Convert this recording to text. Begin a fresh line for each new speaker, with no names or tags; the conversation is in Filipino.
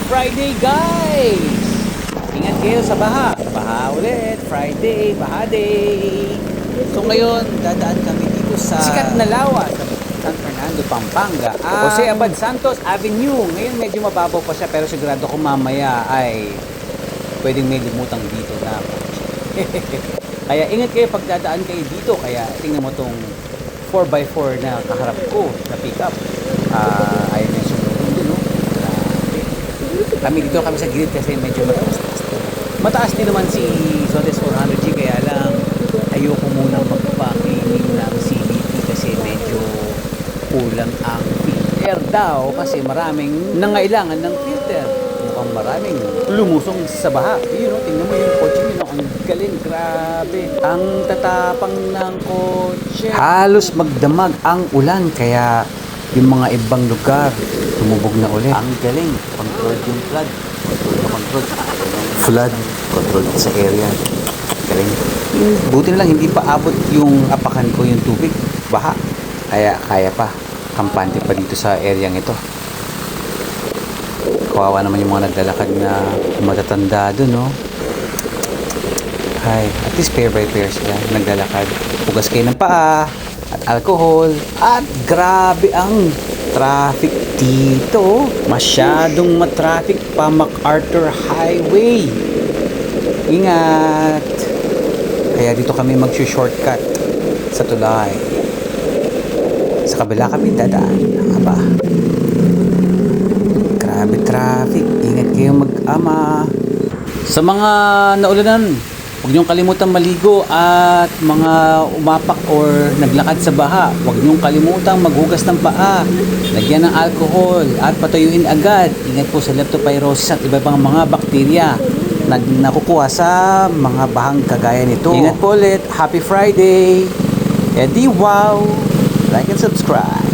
Friday guys! Ingat kayo sa baha. Baha ulit. Friday, baha day. So ngayon, dadaan kami dito sa sikat na lawa sa San Fernando, Pampanga. Jose Abad Santos Avenue. Ngayon medyo mababaw pa siya pero sigurado ko mamaya ay pwedeng may lumutang dito na kaya ingat kayo pag dadaan kayo dito. Kaya tingnan mo tong 4x4 na kaharap ko na pickup. Ayun yung sumulong dun, no? Kami dito kami sa gilid kasi medyo mataas din naman si Zotes 400G, kaya lang ayoko munang magpa-cleaning ng CVT kasi medyo kulang ang filter daw kasi maraming nangailangan ng filter. Mukhang maraming lumusong sa baha. Yun, no? Tingnan mo yung kotse yun, no? Ang galing, grabe. Ang tatapang ng kotse. Halos magdamag ang ulan kaya yung mga ibang lugar tumubog na ulit. Ang galing. Controlled yung flood. Controlled na controlled. Flood. Controlled sa area. Galing. Buti na lang hindi pa abot yung apakan ko yung tubig. Baha. Kaya pa. Kampante pa dito sa area ito. Kawawa naman yung mga naglalakad na matatanda doon, no? Ay, at least pair by pair sila naglalakad. Pugas kayo ng paa at alcohol. At grabe ang traffic dito. Masyadong matraffic pa MacArthur Highway. Ingat. Kaya dito kami mag-shortcut sa tulay. Sa kabila kami dadaan. Aba. Grabe traffic. Ingat kayong mag-ama. Sa mga naulanan, huwag niyong kalimutan maligo at mga umapak or naglakad sa baha. Huwag niyong kalimutan maghugas ng paa. Lagyan ng alcohol at patuyuin agad. Ingat po sa leptospirosis at iba pang mga bakterya na nakukuha sa mga bahang kagaya nito. Ingat po ulit. Happy Friday! Edi wow! Like and subscribe!